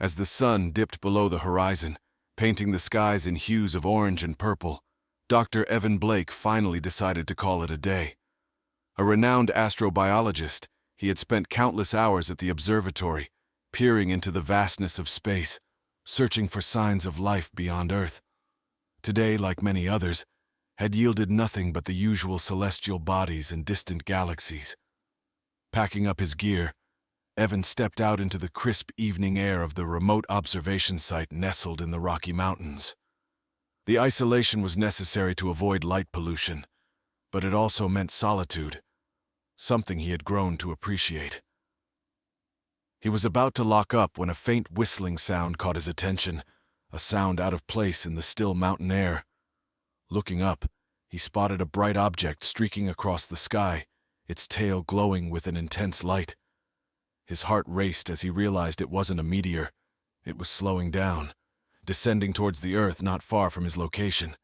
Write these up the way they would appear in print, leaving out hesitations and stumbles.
As the sun dipped below the horizon, painting the skies in hues of orange and purple, Dr. Evan Blake finally decided to call it a day. A renowned astrobiologist, he had spent countless hours at the observatory, peering into the vastness of space, searching for signs of life beyond Earth. Today, like many others, had yielded nothing but the usual celestial bodies and distant galaxies. Packing up his gear, Evan stepped out into the crisp evening air of the remote observation site nestled in the Rocky Mountains. The isolation was necessary to avoid light pollution, but it also meant solitude, something he had grown to appreciate. He was about to lock up when a faint whistling sound caught his attention, a sound out of place in the still mountain air. Looking up, he spotted a bright object streaking across the sky, its tail glowing with an intense light. His heart raced as he realized it wasn't a meteor. It was slowing down, descending towards the Earth not far from his location.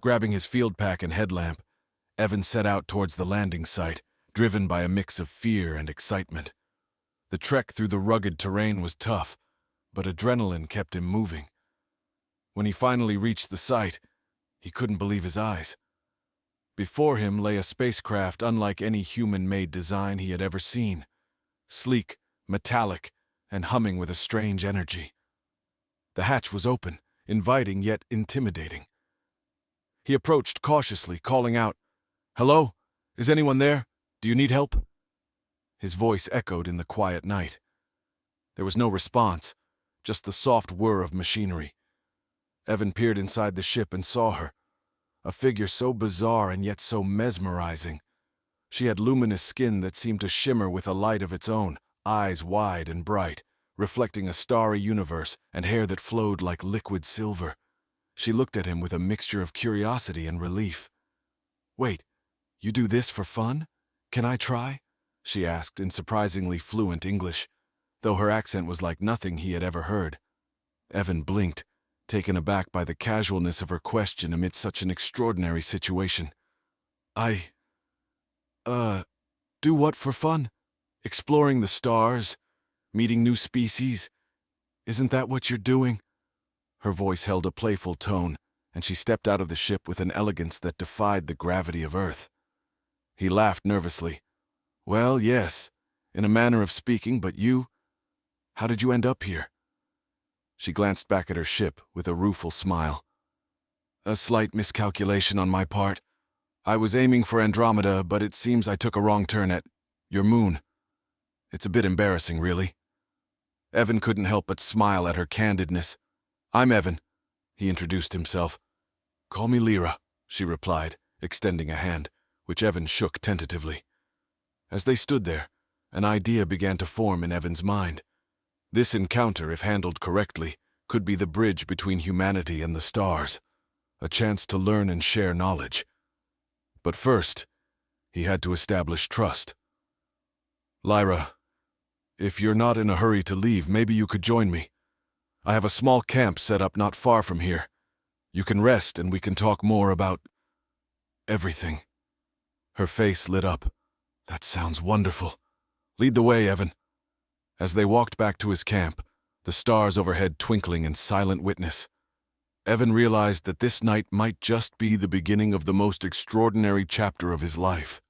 Grabbing his field pack and headlamp, Evan set out towards the landing site, driven by a mix of fear and excitement. The trek through the rugged terrain was tough, but adrenaline kept him moving. When he finally reached the site, he couldn't believe his eyes. Before him lay a spacecraft unlike any human-made design he had ever seen. Sleek, metallic, and humming with a strange energy. The hatch was open, inviting yet intimidating. He approached cautiously, calling out, "Hello? Is anyone there? Do you need help?" His voice echoed in the quiet night. There was no response, just the soft whir of machinery. Evan peered inside the ship and saw her, a figure so bizarre and yet so mesmerizing. She had luminous skin that seemed to shimmer with a light of its own, eyes wide and bright, reflecting a starry universe, and hair that flowed like liquid silver. She looked at him with a mixture of curiosity and relief. "Wait, you do this for fun? Can I try?" she asked in surprisingly fluent English, though her accent was like nothing he had ever heard. Evan blinked, taken aback by the casualness of her question amid such an extraordinary situation. Do what for fun? Exploring the stars? Meeting new species? Isn't that what you're doing?" Her voice held a playful tone, and she stepped out of the ship with an elegance that defied the gravity of Earth. He laughed nervously. "Well, yes, in a manner of speaking, but you? How did you end up here?" She glanced back at her ship with a rueful smile. "A slight miscalculation on my part. I was aiming for Andromeda, but it seems I took a wrong turn at your moon. It's a bit embarrassing, really." Evan couldn't help but smile at her candidness. "I'm Evan," he introduced himself. "Call me Lyra," she replied, extending a hand, which Evan shook tentatively. As they stood there, an idea began to form in Evan's mind. This encounter, if handled correctly, could be the bridge between humanity and the stars, a chance to learn and share knowledge. But first, he had to establish trust. "Lyra, if you're not in a hurry to leave, maybe you could join me. I have a small camp set up not far from here. You can rest and we can talk more about everything." Her face lit up. "That sounds wonderful. Lead the way, Evan." As they walked back to his camp, the stars overhead twinkling in silent witness, Evan realized that this night might just be the beginning of the most extraordinary chapter of his life.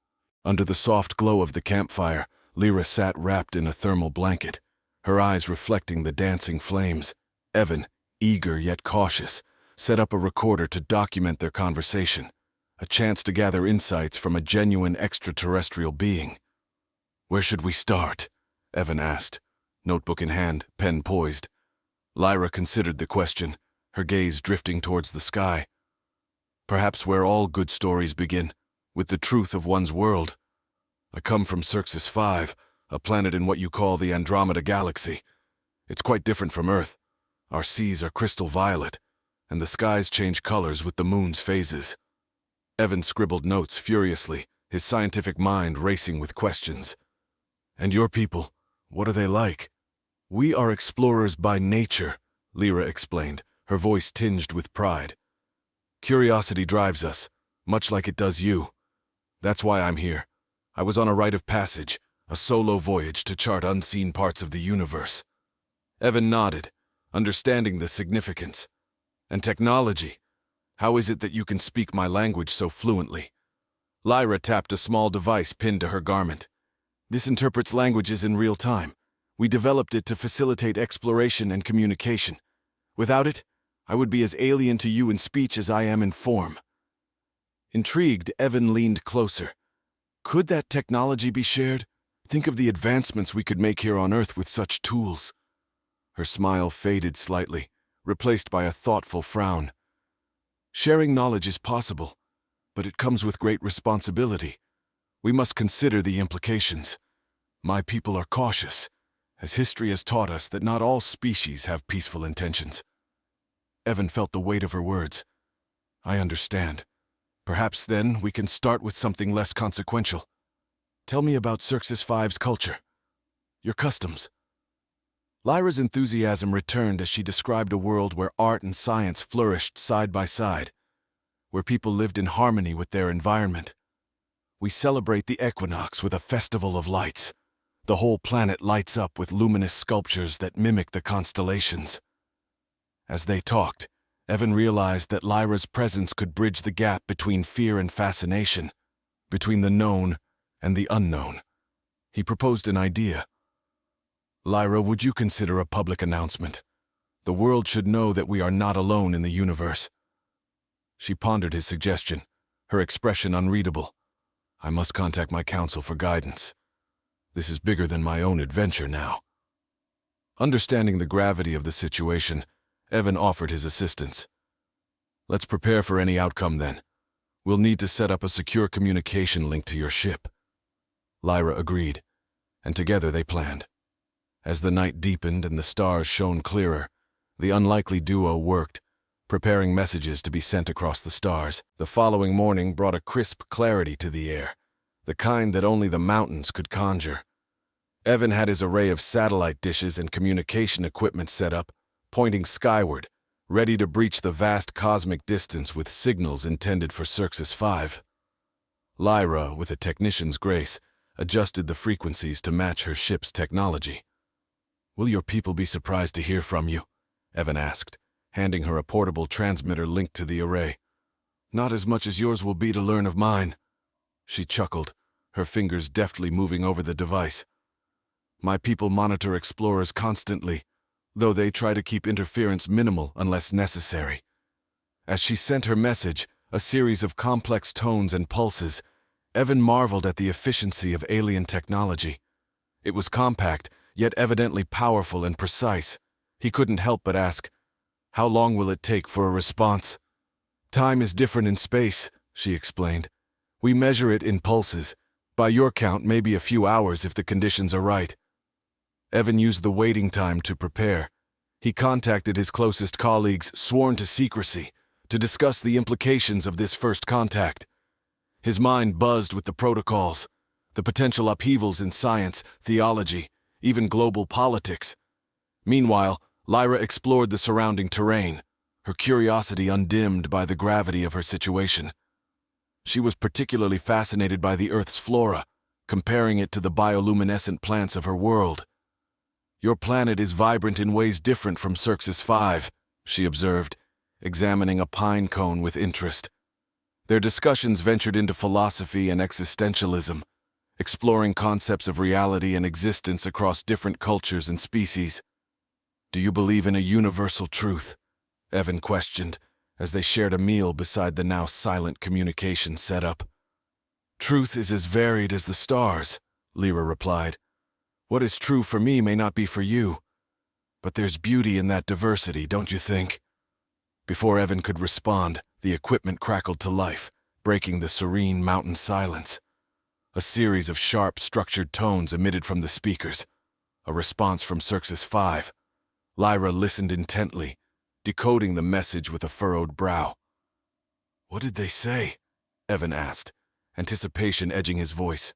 Under the soft glow of the campfire, Lyra sat wrapped in a thermal blanket, her eyes reflecting the dancing flames. Evan, eager yet cautious, set up a recorder to document their conversation, a chance to gather insights from a genuine extraterrestrial being. "Where should we start?" Evan asked, notebook in hand, pen poised. Lyra considered the question, her gaze drifting towards the sky. "Perhaps where all good stories begin, with the truth of one's world. I come from Ceres 5, a planet in what you call the Andromeda Galaxy. It's quite different from Earth. Our seas are crystal violet, and the skies change colors with the moon's phases." Evan scribbled notes furiously, his scientific mind racing with questions. "And your people, what are they like?" "We are explorers by nature," Lyra explained, her voice tinged with pride. "Curiosity drives us, much like it does you. That's why I'm here. I was on a rite of passage, a solo voyage to chart unseen parts of the universe." Evan nodded, understanding the significance. And technology? How is it that you can speak my language so fluently? Lyra tapped a small device pinned to her garment. This interprets languages in real time. We developed it to facilitate exploration and communication. Without it, I would be as alien to you in speech as I am in form. Intrigued, Evan leaned closer. Could that technology be shared? Think of the advancements we could make here on Earth with such tools. Her smile faded slightly, replaced by a thoughtful frown. Sharing knowledge is possible, but it comes with great responsibility. We must consider the implications. My people are cautious, as history has taught us that not all species have peaceful intentions. Evan felt the weight of her words. I understand. Perhaps then we can start with something less consequential. Tell me about Ceres V's culture, your customs. Lyra's enthusiasm returned as she described a world where art and science flourished side by side, where people lived in harmony with their environment. We celebrate the equinox with a festival of lights. The whole planet lights up with luminous sculptures that mimic the constellations. As they talked, Evan realized that Lyra's presence could bridge the gap between fear and fascination, between the known and the unknown. He proposed an idea. Lyra, would you consider a public announcement? The world should know that we are not alone in the universe. She pondered his suggestion, her expression unreadable. I must contact my council for guidance. This is bigger than my own adventure now. Understanding the gravity of the situation, Evan offered his assistance. Let's prepare for any outcome then. We'll need to set up a secure communication link to your ship. Lyra agreed, and together they planned. As the night deepened and the stars shone clearer, the unlikely duo worked, preparing messages to be sent across the stars. The following morning brought a crisp clarity to the air, the kind that only the mountains could conjure. Evan had his array of satellite dishes and communication equipment set up, pointing skyward, ready to breach the vast cosmic distance with signals intended for Ceres 5. Lyra, with a technician's grace, adjusted the frequencies to match her ship's technology. Will your people be surprised to hear from you? Evan asked, handing her a portable transmitter linked to the array. Not as much as yours will be to learn of mine. She chuckled, her fingers deftly moving over the device. My people monitor explorers constantly, though they try to keep interference minimal unless necessary. As she sent her message, a series of complex tones and pulses, Evan marveled at the efficiency of alien technology. It was compact, yet evidently powerful and precise. He couldn't help but ask, how long will it take for a response? Time is different in space, she explained. We measure it in pulses. By your count, maybe a few hours if the conditions are right. Evan used the waiting time to prepare. He contacted his closest colleagues, sworn to secrecy, to discuss the implications of this first contact. His mind buzzed with the protocols, the potential upheavals in science, theology, even global politics. Meanwhile, Lyra explored the surrounding terrain, her curiosity undimmed by the gravity of her situation. She was particularly fascinated by the Earth's flora, comparing it to the bioluminescent plants of her world. Your planet is vibrant in ways different from Ceres 5, she observed, examining a pine cone with interest. Their discussions ventured into philosophy and existentialism, exploring concepts of reality and existence across different cultures and species. Do you believe in a universal truth? Evan questioned, as they shared a meal beside the now silent communication setup. Truth is as varied as the stars, Lyra replied. What is true for me may not be for you. But there's beauty in that diversity, don't you think? Before Evan could respond, the equipment crackled to life, breaking the serene mountain silence. A series of sharp, structured tones emitted from the speakers, a response from Ceres 5. Lyra listened intently, decoding the message with a furrowed brow. What did they say? Evan asked, anticipation edging his voice.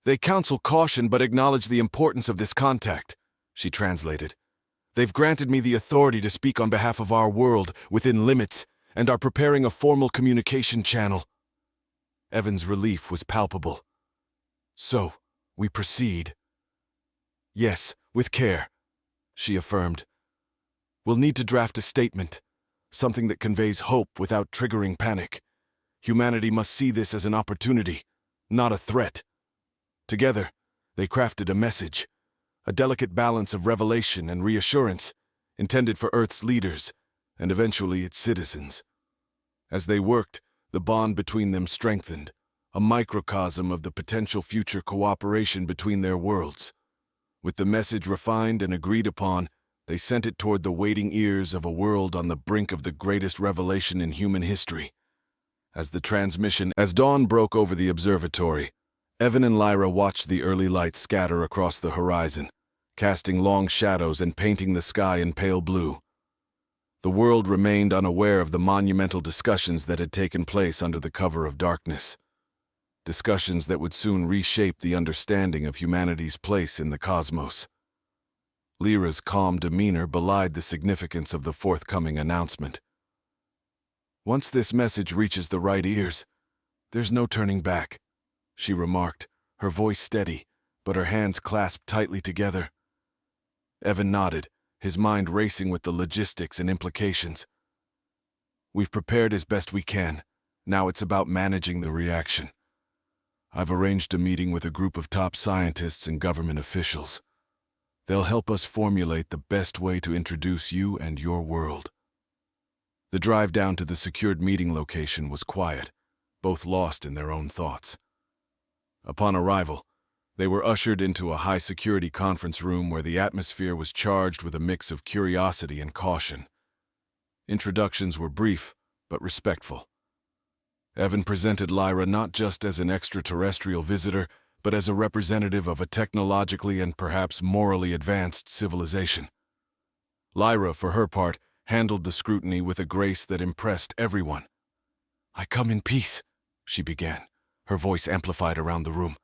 They counsel caution but acknowledge the importance of this contact, she translated. They've granted me the authority to speak on behalf of our world within limits and are preparing a formal communication channel. Evan's relief was palpable. So, we proceed. Yes, with care. she affirmed. "We'll need to draft a statement, something that conveys hope without triggering panic. Humanity must see this as an opportunity, not a threat." Together, they crafted a message, a delicate balance of revelation and reassurance, intended for Earth's leaders and eventually its citizens. As they worked, the bond between them strengthened, a microcosm of the potential future cooperation between their worlds. With the message refined and agreed upon, they sent it toward the waiting ears of a world on the brink of the greatest revelation in human history. As dawn broke over the observatory, Evan and Lyra watched the early light scatter across the horizon, casting long shadows and painting the sky in pale blue. The world remained unaware of the monumental discussions that had taken place under the cover of darkness. Discussions that would soon reshape the understanding of humanity's place in the cosmos. Lyra's calm demeanor belied the significance of the forthcoming announcement. "Once this message reaches the right ears, there's no turning back," she remarked, her voice steady, but her hands clasped tightly together. Evan nodded, his mind racing with the logistics and implications. "We've prepared as best we can. Now it's about managing the reaction. I've arranged a meeting with a group of top scientists and government officials. They'll help us formulate the best way to introduce you and your world." The drive down to the secured meeting location was quiet, both lost in their own thoughts. Upon arrival, they were ushered into a high-security conference room where the atmosphere was charged with a mix of curiosity and caution. Introductions were brief, but respectful. Evan presented Lyra not just as an extraterrestrial visitor, but as a representative of a technologically and perhaps morally advanced civilization. Lyra, for her part, handled the scrutiny with a grace that impressed everyone. "I come in peace," she began, her voice amplified around the room,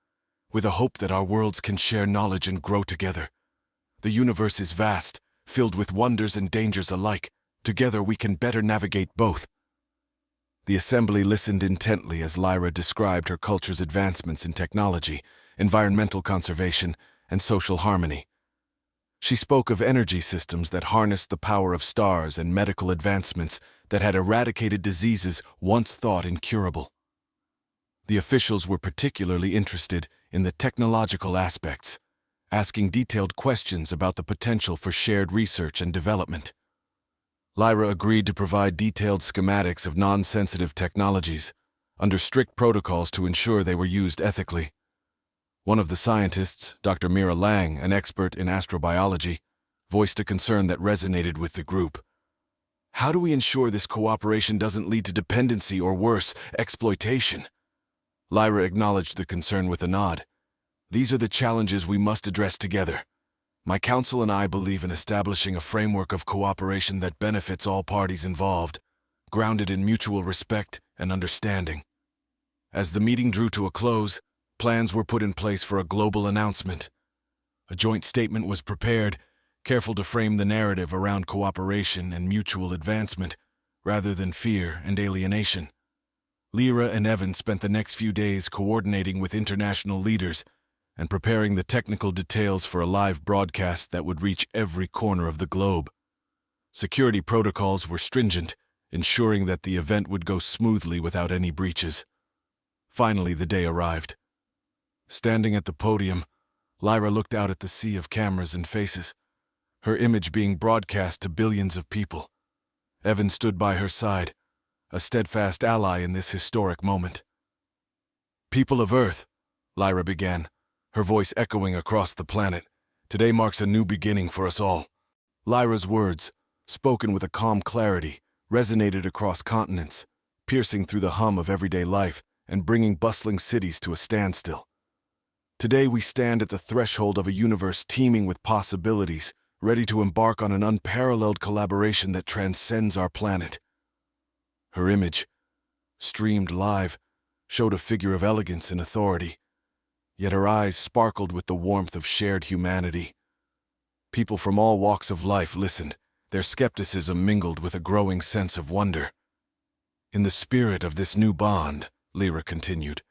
"with a hope that our worlds can share knowledge and grow together. The universe is vast, filled with wonders and dangers alike. Together we can better navigate both." The assembly listened intently as Lyra described her culture's advancements in technology, environmental conservation, and social harmony. She spoke of energy systems that harnessed the power of stars and medical advancements that had eradicated diseases once thought incurable. The officials were particularly interested in the technological aspects, asking detailed questions about the potential for shared research and development. Lyra agreed to provide detailed schematics of non-sensitive technologies, under strict protocols to ensure they were used ethically. One of the scientists, Dr. Mira Lang, an expert in astrobiology, voiced a concern that resonated with the group. "How do we ensure this cooperation doesn't lead to dependency or worse, exploitation?" Lyra acknowledged the concern with a nod. "These are the challenges we must address together. My council and I believe in establishing a framework of cooperation that benefits all parties involved, grounded in mutual respect and understanding." As the meeting drew to a close, plans were put in place for a global announcement. A joint statement was prepared, careful to frame the narrative around cooperation and mutual advancement, rather than fear and alienation. Lyra and Evan spent the next few days coordinating with international leaders and preparing the technical details for a live broadcast that would reach every corner of the globe. Security protocols were stringent, ensuring that the event would go smoothly without any breaches. Finally, the day arrived. Standing at the podium, Lyra looked out at the sea of cameras and faces, her image being broadcast to billions of people. Evan stood by her side, a steadfast ally in this historic moment. "People of Earth," Lyra began, her voice echoing across the planet, "today marks a new beginning for us all." Lyra's words, spoken with a calm clarity, resonated across continents, piercing through the hum of everyday life and bringing bustling cities to a standstill. Today we stand at the threshold of a universe teeming with possibilities, ready to embark on an unparalleled collaboration that transcends our planet. Her image, streamed live, showed a figure of elegance and authority, yet her eyes sparkled with the warmth of shared humanity. People from all walks of life listened, their skepticism mingled with a growing sense of wonder. "In the spirit of this new bond," Lyra continued,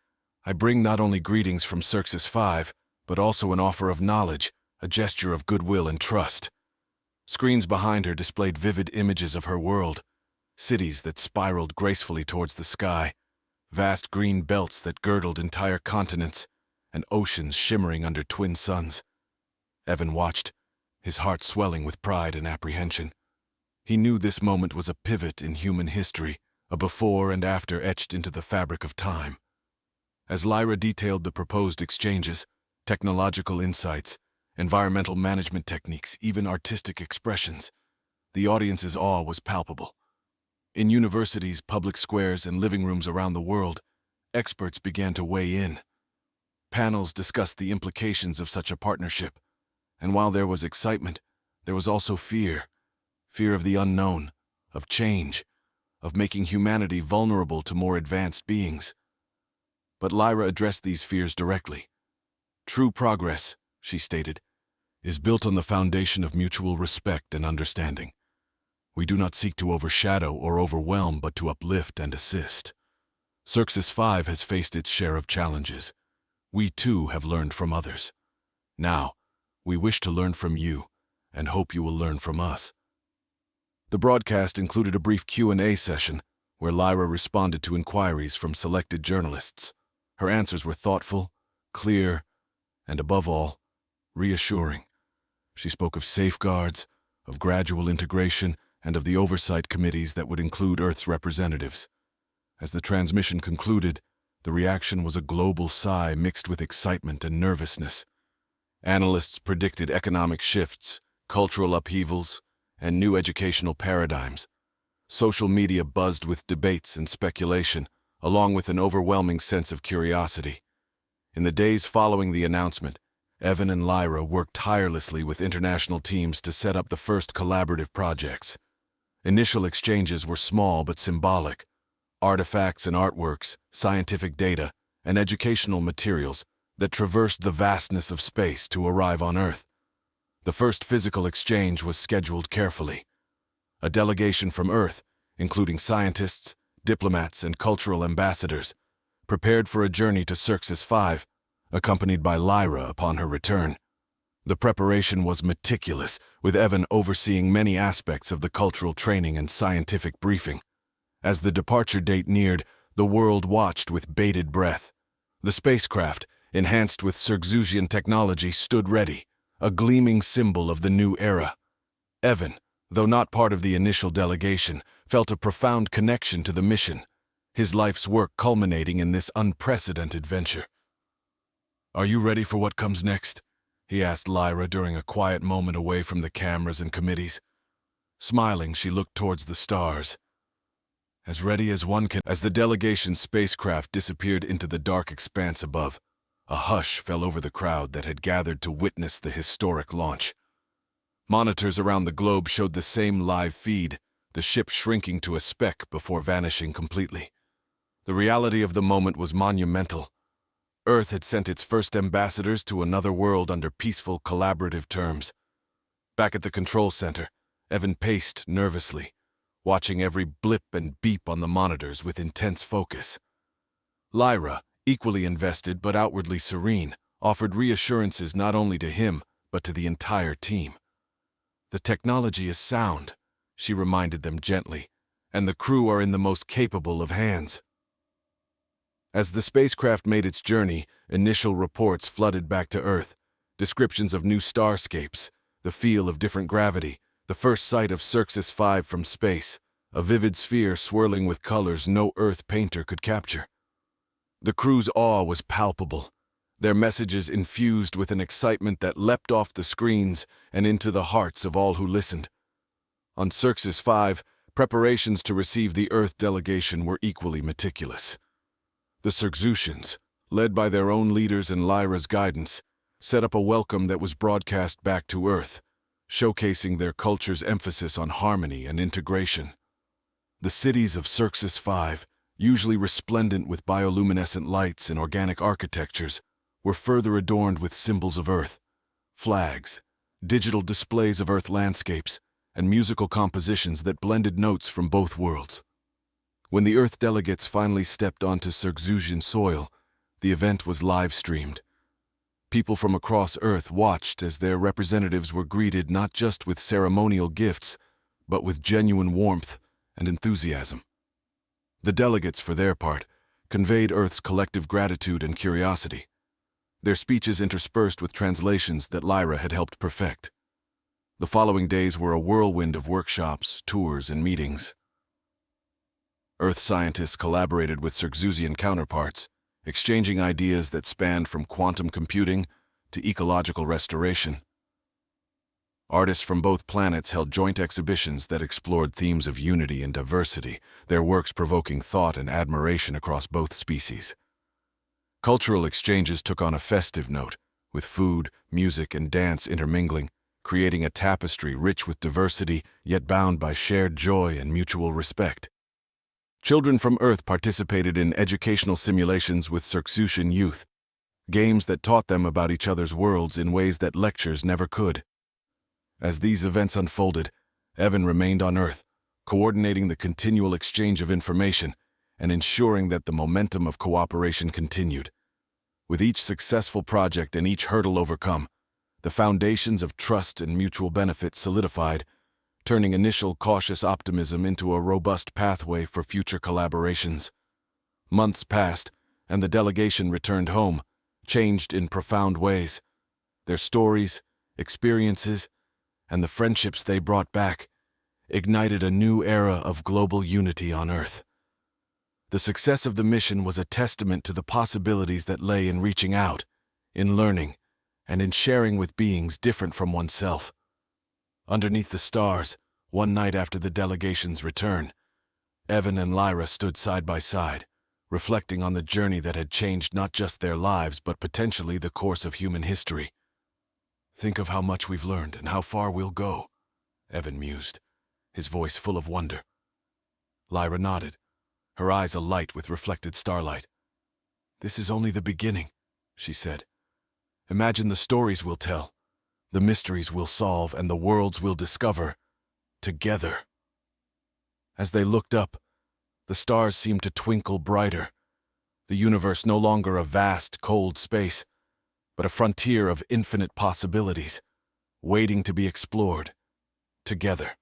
"I bring not only greetings from Ceres 5, but also an offer of knowledge, a gesture of goodwill and trust. Screens behind her displayed vivid images of her world, cities that spiraled gracefully towards the sky, vast green belts that girdled entire continents, and oceans shimmering under twin suns. Evan watched, his heart swelling with pride and apprehension. He knew this moment was a pivot in human history, a before and after etched into the fabric of time. As Lyra detailed the proposed exchanges, technological insights, environmental management techniques, even artistic expressions, the audience's awe was palpable. In universities, public squares, and living rooms around the world, experts began to weigh in. Panels discussed the implications of such a partnership, and while there was excitement, there was also fear. Fear of the unknown, of change, of making humanity vulnerable to more advanced beings. But Lyra addressed these fears directly. True progress, she stated, is built on the foundation of mutual respect and understanding. We do not seek to overshadow or overwhelm, but to uplift and assist. Ceres 5 has faced its share of challenges. We too have learned from others. Now, we wish to learn from you, and hope you will learn from us. The broadcast included a brief Q&A session, where Lyra responded to inquiries from selected journalists. Her answers were thoughtful, clear, and above all, reassuring. She spoke of safeguards, of gradual integration, and of the oversight committees that would include Earth's representatives. As the transmission concluded, the reaction was a global sigh mixed with excitement and nervousness. Analysts predicted economic shifts, cultural upheavals, and new educational paradigms. Social media buzzed with debates and speculation, along with an overwhelming sense of curiosity. In the days following the announcement, Evan and Lyra worked tirelessly with international teams to set up the first collaborative projects. Initial exchanges were small but symbolic. Artifacts and artworks, scientific data, and educational materials that traversed the vastness of space to arrive on Earth. The first physical exchange was scheduled carefully. A delegation from Earth, including scientists, diplomats, and cultural ambassadors, prepared for a journey to Ceres 5, accompanied by Lyra upon her return. The preparation was meticulous, with Evan overseeing many aspects of the cultural training and scientific briefing. As the departure date neared, the world watched with bated breath. The spacecraft, enhanced with Ceresusian technology, stood ready, a gleaming symbol of the new era. Evan, though not part of the initial delegation, felt a profound connection to the mission, his life's work culminating in this unprecedented venture. "Are you ready for what comes next?" he asked Lyra during a quiet moment away from the cameras and committees. Smiling, she looked towards the stars. As ready as one can. As the delegation's spacecraft disappeared into the dark expanse above, a hush fell over the crowd that had gathered to witness the historic launch. Monitors around the globe showed the same live feed, the ship shrinking to a speck before vanishing completely. The reality of the moment was monumental. Earth had sent its first ambassadors to another world under peaceful, collaborative terms. Back at the control center, Evan paced nervously, watching every blip and beep on the monitors with intense focus. Lyra, equally invested but outwardly serene, offered reassurances not only to him, but to the entire team. "The technology is sound," she reminded them gently, "and the crew are in the most capable of hands." As the spacecraft made its journey, initial reports flooded back to Earth, descriptions of new starscapes, the feel of different gravity, the first sight of Ceres 5 from space, a vivid sphere swirling with colors no Earth painter could capture. The crew's awe was palpable, their messages infused with an excitement that leapt off the screens and into the hearts of all who listened. On Ceres 5, preparations to receive the Earth delegation were equally meticulous. The Ceresusians, led by their own leaders and Lyra's guidance, set up a welcome that was broadcast back to Earth, showcasing their culture's emphasis on harmony and integration. The cities of Ceres 5, usually resplendent with bioluminescent lights and organic architectures, were further adorned with symbols of Earth, flags, digital displays of Earth landscapes, and musical compositions that blended notes from both worlds. When the Earth delegates finally stepped onto Ceresusian soil, the event was live-streamed. People from across Earth watched as their representatives were greeted not just with ceremonial gifts, but with genuine warmth and enthusiasm. The delegates, for their part, conveyed Earth's collective gratitude and curiosity, their speeches interspersed with translations that Lyra had helped perfect. The following days were a whirlwind of workshops, tours, and meetings. Earth scientists collaborated with Ceresusian counterparts, exchanging ideas that spanned from quantum computing to ecological restoration. Artists from both planets held joint exhibitions that explored themes of unity and diversity, their works provoking thought and admiration across both species. Cultural exchanges took on a festive note, with food, music, and dance intermingling, creating a tapestry rich with diversity yet bound by shared joy and mutual respect. Children from Earth participated in educational simulations with Ceresusian youth, games that taught them about each other's worlds in ways that lectures never could. As these events unfolded, Evan remained on Earth, coordinating the continual exchange of information and ensuring that the momentum of cooperation continued. With each successful project and each hurdle overcome, the foundations of trust and mutual benefit solidified, turning initial cautious optimism into a robust pathway for future collaborations. Months passed, and the delegation returned home, changed in profound ways. Their stories, experiences, and the friendships they brought back ignited a new era of global unity on Earth. The success of the mission was a testament to the possibilities that lay in reaching out, in learning, and in sharing with beings different from oneself. Underneath the stars, one night after the delegation's return, Evan and Lyra stood side by side, reflecting on the journey that had changed not just their lives but potentially the course of human history. "Think of how much we've learned and how far we'll go," Evan mused, his voice full of wonder. Lyra nodded, her eyes alight with reflected starlight. "This is only the beginning," she said. "Imagine the stories we'll tell, the mysteries we'll solve, and the worlds we'll discover together." As they looked up, the stars seemed to twinkle brighter, the universe no longer a vast, cold space, but a frontier of infinite possibilities, waiting to be explored together.